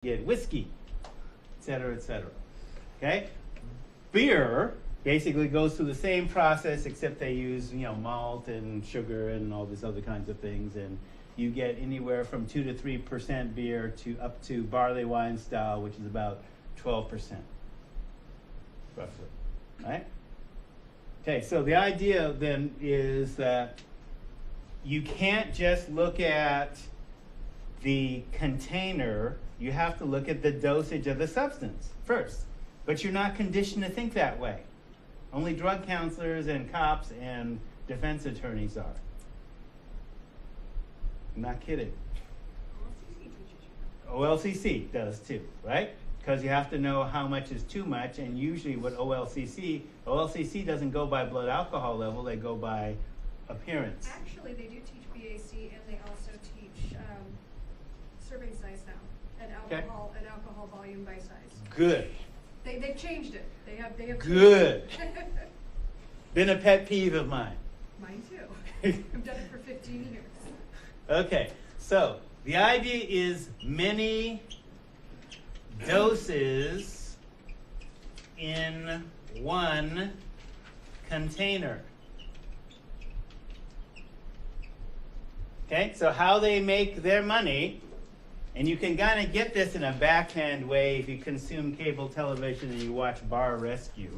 get whiskey, et cetera, okay? Beer basically goes through the same process, except they use, malt and sugar and all these other kinds of things, and you get anywhere from 2 to 3% beer to up to barley wine style, which is about 12%, roughly, right? Okay, so the idea then is that you can't just look at the container, you have to look at the dosage of the substance first. But you're not conditioned to think that way. Only drug counselors and cops and defense attorneys are. I'm not kidding. OLCC does too, right? Because you have to know how much is too much, and usually what OLCC doesn't go by blood alcohol level, they go by appearance. Actually, they do teach BAC, and they also teach serving size now, and alcohol volume by size. Good. They've changed it. They have good. Been a pet peeve of mine. Mine too. I've done it for 15 years. Okay, so the idea is many doses in one container. Okay, so how they make their money, and you can kind of get this in a backhand way if you consume cable television and you watch Bar Rescue.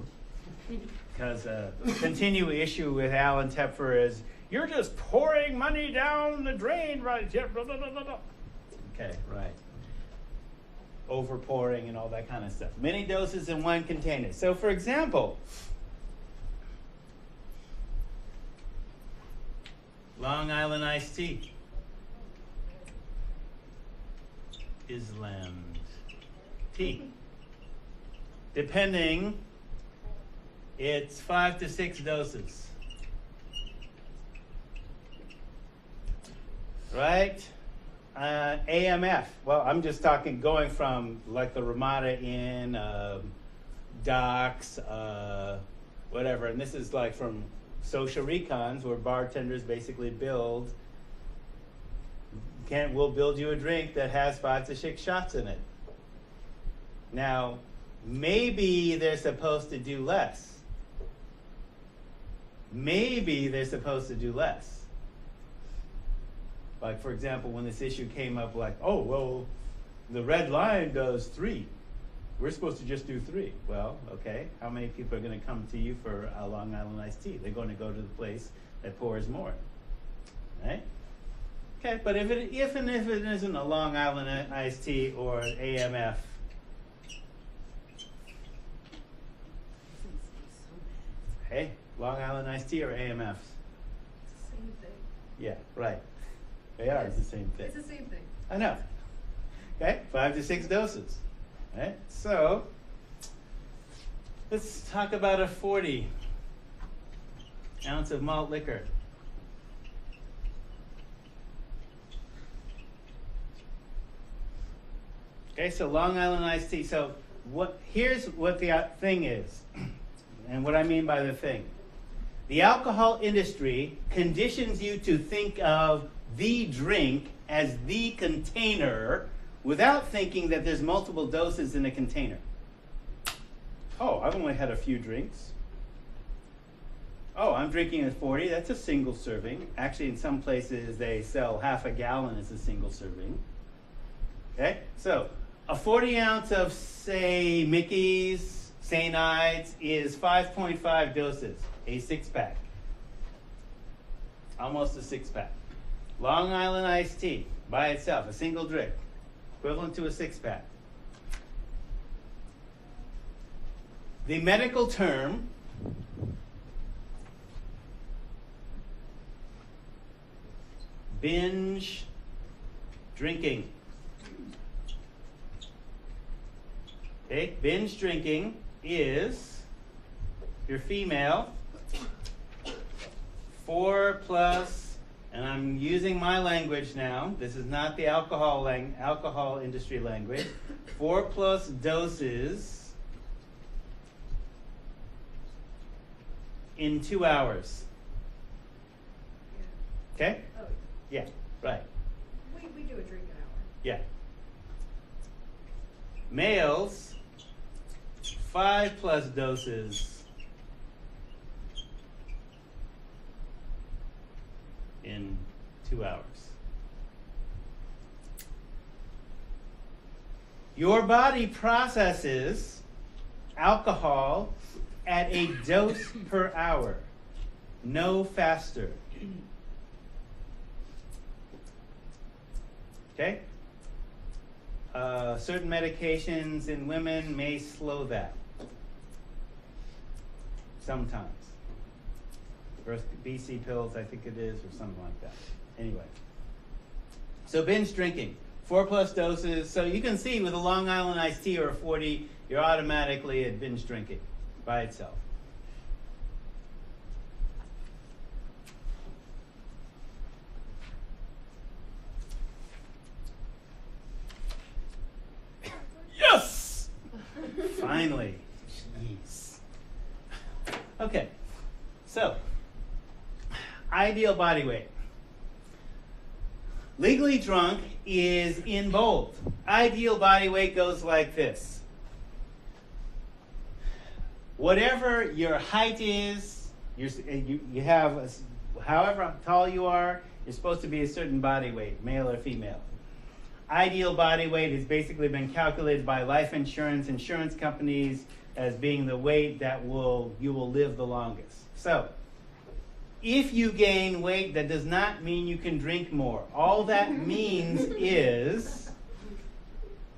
Because a continual issue with Alan Tepfer is, you're just pouring money down the drain, right? Okay, right. Overpouring and all that kind of stuff. Many doses in one container. So for example, Long Island iced tea. Island tea. Depending, it's 5 to 6 doses. Right? AMF. Well, I'm just talking going from like the Ramada Inn, docks, whatever. And this is like from social recons where bartenders basically we'll build you a drink that has 5 to 6 shots in it. Now, maybe they're supposed to do less. Maybe they're supposed to do less. Like, for example, when this issue came up, like, oh, well, the red line does 3. We're supposed to just do 3. Well, okay, how many people are going to come to you for a Long Island iced tea? They're going to go to the place that pours more, right? Okay, but if it isn't a Long Island iced tea or an AMF, hey, Long Island iced tea or AMFs? It's the same thing. Yeah, right. They are the same thing. It's the same thing. I know. Okay, 5 to 6 doses. Right? So, let's talk about a 40 ounce of malt liquor. Okay, so Long Island iced tea. So here's what the thing is, and what I mean by the thing. The alcohol industry conditions you to think of the drink as the container without thinking that there's multiple doses in a container. Oh, I've only had a few drinks. Oh, I'm drinking a 40. That's a single serving. Actually, in some places, they sell half a gallon as a single serving. Okay, so a 40 ounce of, say, Mickey's, St. Ides is 5.5 doses, a 6-pack. Almost a 6-pack. Long Island iced tea by itself, a single drink, equivalent to a 6-pack. The medical term binge drinking. Okay, binge drinking is, if you're female, 4 plus, and I'm using my language now, this is not the alcohol industry language, 4 plus doses in 2 hours. Okay? Oh, Yeah, right. we do a drink an hour. Yeah. Males, 5+ doses in 2 hours. Your body processes alcohol at a dose per hour, no faster. Okay? Certain medications in women may slow that. Sometimes. BC pills, I think it is, or something like that. Anyway. So binge drinking. 4+ doses. So you can see with a Long Island iced tea or a 40, you're automatically at binge drinking by itself. Yes! Finally. Jeez. Okay. So, ideal body weight. Legally drunk is in bold. Ideal body weight goes like this. Whatever your height is, you have, however tall you are, you're supposed to be a certain body weight, male or female. Ideal body weight has basically been calculated by life insurance companies as being the weight that you will live the longest. So, if you gain weight, that does not mean you can drink more. All that means is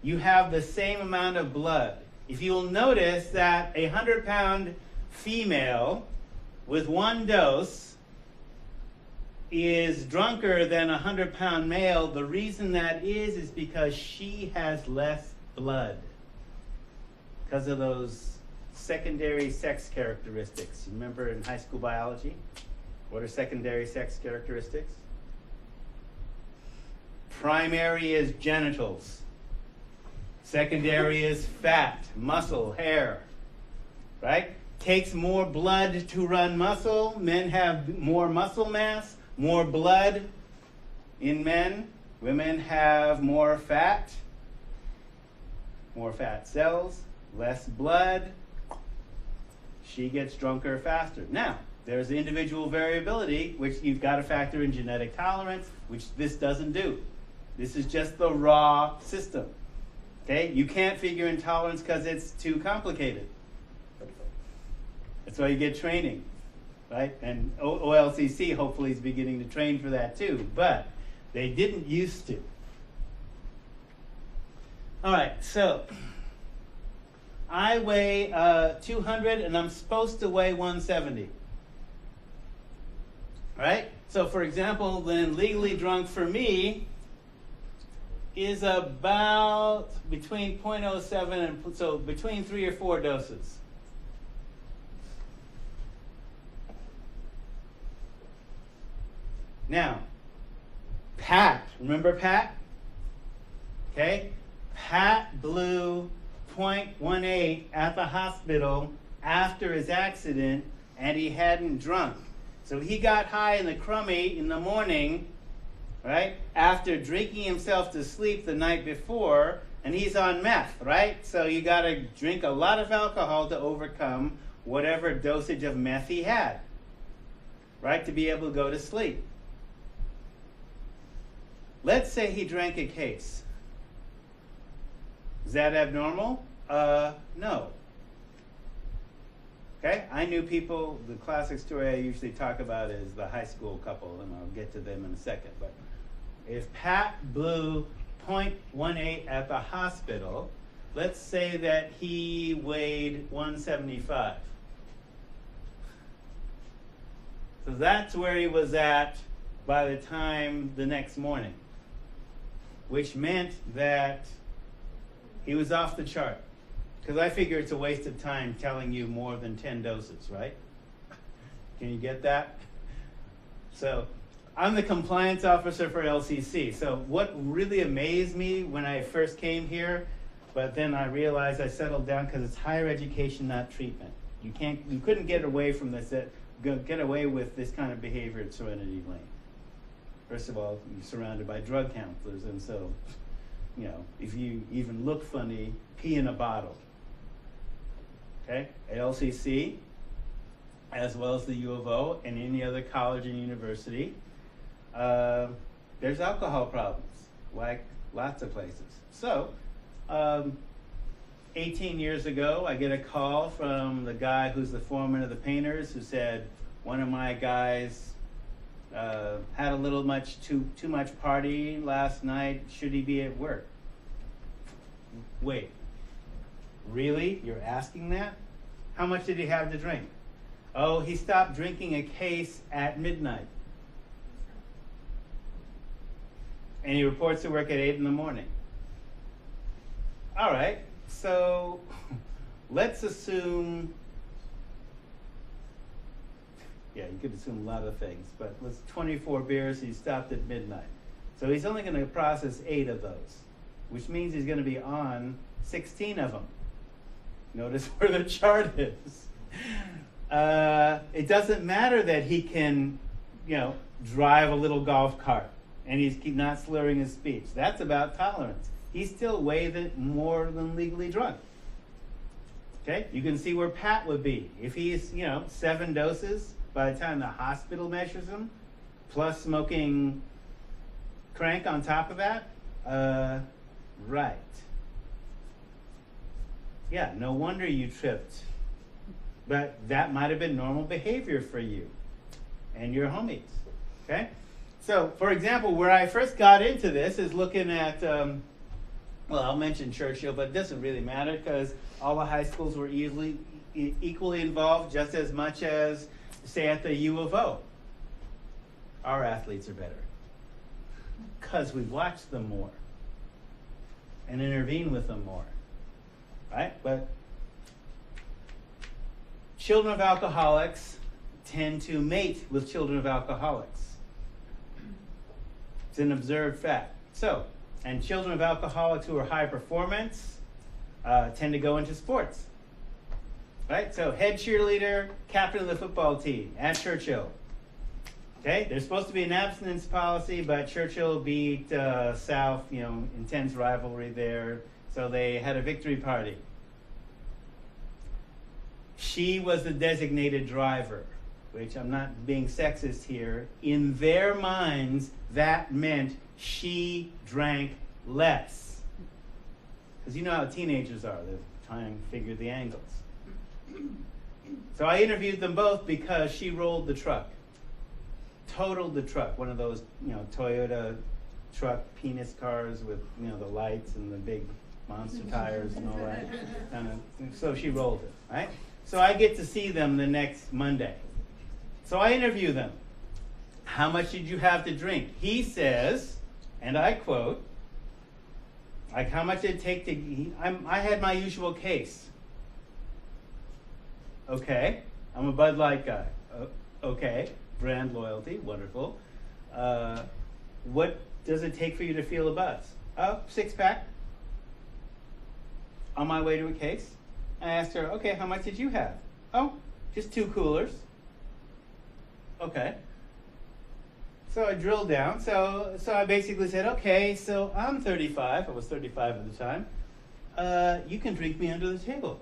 you have the same amount of blood. If you'll notice that a 100-pound female with 1 dose is drunker than a 100-pound male, the reason that is because she has less blood because of those secondary sex characteristics. You remember in high school biology? What are secondary sex characteristics? Primary is genitals. Secondary is fat, muscle, hair. Right? Takes more blood to run muscle. Men have more muscle mass, more blood in men. Women have more fat cells, less blood. She gets drunker faster. Now, there's individual variability, which you've got to factor in genetic tolerance, which this doesn't do. This is just the raw system. Okay? You can't figure in tolerance because it's too complicated. That's why you get training, right? And OLCC hopefully is beginning to train for that too, but they didn't used to. All right, so I weigh 200 and I'm supposed to weigh 170. Right? So for example, then legally drunk for me is about between 0.07 and so between 3 or 4 doses. Now, Pat, remember Pat? Okay? Pat blew 0.18 at the hospital after his accident and he hadn't drunk. So he got high in the crummy in the morning, right, after drinking himself to sleep the night before, and he's on meth, right? So you got to drink a lot of alcohol to overcome whatever dosage of meth he had, right, to be able to go to sleep. Let's say he drank a case. Is that abnormal? No. Okay, I knew people, the classic story I usually talk about is the high school couple, and I'll get to them in a second. But if Pat blew 0.18 at the hospital, let's say that he weighed 175. So that's where he was at by the time the next morning, which meant that he was off the chart. Because I figure it's a waste of time telling you more than 10 doses, right? Can you get that? So I'm the compliance officer for LCC. So what really amazed me when I first came here, but then I realized I settled down because it's higher education, not treatment. You couldn't get away from this, get away with this kind of behavior at Serenity Lane. First of all, you're surrounded by drug counselors, and so if you even look funny, pee in a bottle. Okay, at LCC, as well as the U of O and any other college and university, there's alcohol problems, like lots of places. So, 18 years ago, I get a call from the guy who's the foreman of the painters, who said, one of my guys had a little too much party last night. Should he be at work? Wait, really? You're asking that? How much did he have to drink? Oh, he stopped drinking a case at midnight. And he reports to work at 8 in the morning. All right, so let's assume, yeah, you could assume a lot of things, but let's 24 beers, he stopped at midnight. So he's only going to process 8 of those, which means he's going to be on 16 of them. Notice where the chart is. It doesn't matter that he can, drive a little golf cart and he's not slurring his speech. That's about tolerance. He's still way more than legally drunk. Okay, you can see where Pat would be. If he's, 7 doses by the time the hospital measures him, plus smoking crank on top of that, right. Yeah, no wonder you tripped. But that might have been normal behavior for you and your homies, okay? So, for example, where I first got into this is looking at, well, I'll mention Churchill, but it doesn't really matter because all the high schools were equally involved, just as much as, say, at the U of O. Our athletes are better because we watch them more and intervene with them more. Right? But children of alcoholics tend to mate with children of alcoholics. It's an observed fact. So, and children of alcoholics who are high performance tend to go into sports. Right? So, head cheerleader, captain of the football team at Churchill. Okay? There's supposed to be an abstinence policy, but Churchill beat South, intense rivalry there. So they had a victory party. She was the designated driver, which I'm not being sexist here. In their minds, that meant she drank less. Because you know how teenagers are. They're trying to figure the angles. So I interviewed them both because she rolled the truck. Totaled the truck. One of those, Toyota truck penis cars with, the lights and the big monster tires and all that. So she rolled it, right? So I get to see them the next Monday. So I interview them. How much did you have to drink? He says, and I quote, like, how much did it take to, I had my usual case. Okay, I'm a Bud Light guy. Okay, brand loyalty, wonderful. What does it take for you to feel a buzz? 6-pack. On my way to a case, I asked her, okay, how much did you have? Oh, just 2 coolers. Okay. So I drilled down. So I basically said, okay, so I'm 35. I was 35 at the time. You can drink me under the table.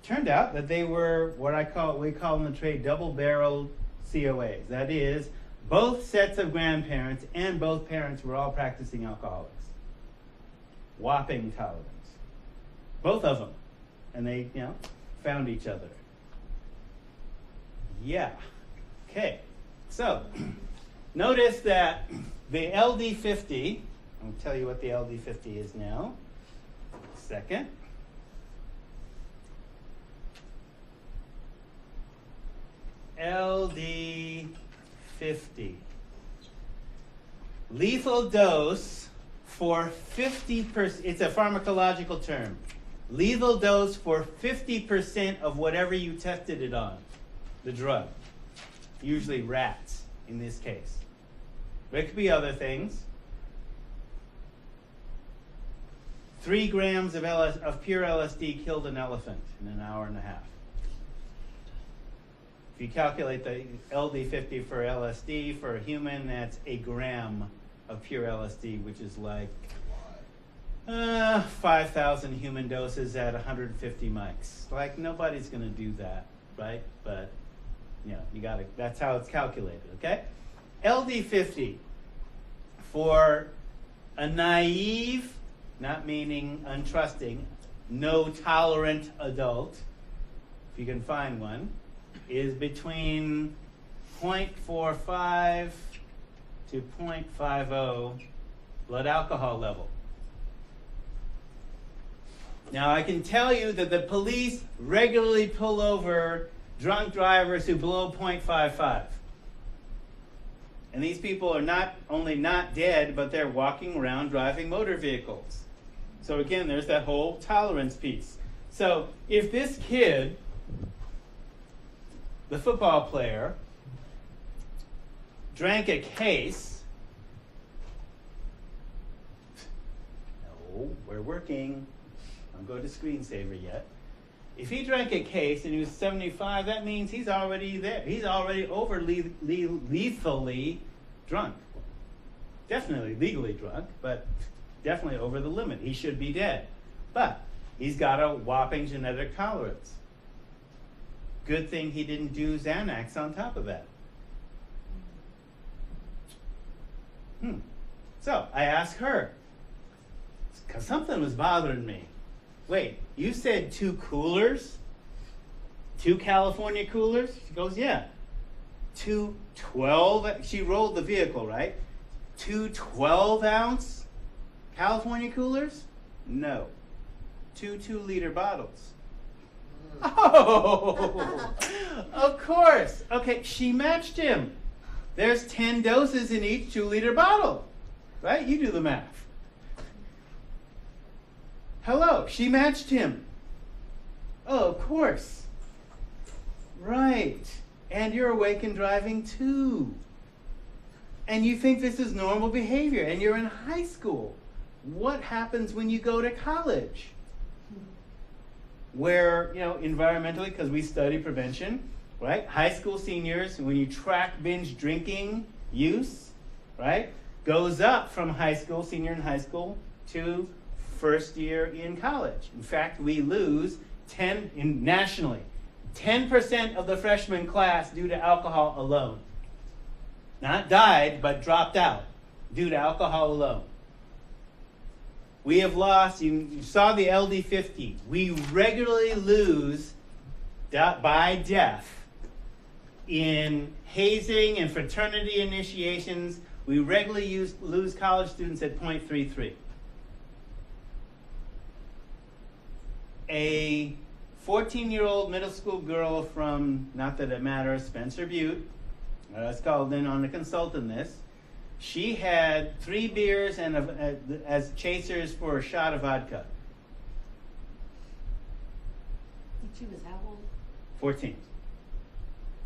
Turned out that they were what we call in the trade double-barreled COAs. That is, both sets of grandparents and both parents were all practicing alcoholics. Whopping tolerance. Both of them. And they, found each other. Yeah. Okay. So, notice that the LD50, I'll tell you what the LD50 is now. Second. LD50. Lethal dose for 50%, it's a pharmacological term. Lethal dose for 50% of whatever you tested it on, the drug. Usually rats, in this case. But it could be other things. 3 grams of pure LSD killed an elephant in an hour and a half. If you calculate the LD50 for LSD for a human, that's 1 gram of pure LSD, which is like 5,000 human doses at 150 mics. Like, nobody's going to do that, right? But, you know, you gotta, that's how it's calculated, okay? LD50, for a naive, not meaning untrusting, no tolerant adult, if you can find one, is between 0.45 to 0.50 blood alcohol level. Now, I can tell you that the police regularly pull over drunk drivers who blow 0.55. And these people are not only not dead, but they're walking around driving motor vehicles. So again, there's that whole tolerance piece. So if this kid, the football player, drank a case, no, we're working, don't go to screensaver yet. If he drank a case and he was 75, that means he's already there. He's already overly lethally drunk. Definitely legally drunk, but definitely over the limit. He should be dead. But he's got a whopping genetic tolerance. Good thing he didn't do Xanax on top of that. So I asked her, because something was bothering me. Wait, you said 2 coolers? 2 California coolers? She goes, yeah. 2 12, she rolled the vehicle, right? 2 12-ounce California coolers? No. 2 2-liter bottles. Oh, of course. Okay, she matched him. There's 10 doses in each 2-liter bottle, right? You do the math. Hello, she matched him. Oh, of course. Right. And you're awake and driving too. And you think this is normal behavior, and you're in high school. What happens when you go to college? Where, you know, environmentally, because we study prevention, right? High school seniors, when you track binge drinking use, right, goes up from high school, senior in high school, to first year in college. In fact, we lose nationally, 10% of the freshman class due to alcohol alone. Not died, but dropped out due to alcohol alone. We have lost, you saw the LD50, we regularly lose by death in hazing and fraternity initiations. We regularly lose college students at 0.33. A 14-year-old middle school girl from, not that it matters, Spencer Butte, I was called in on to consult in this. She had 3 beers and as chasers for a shot of vodka. She was how old? 14.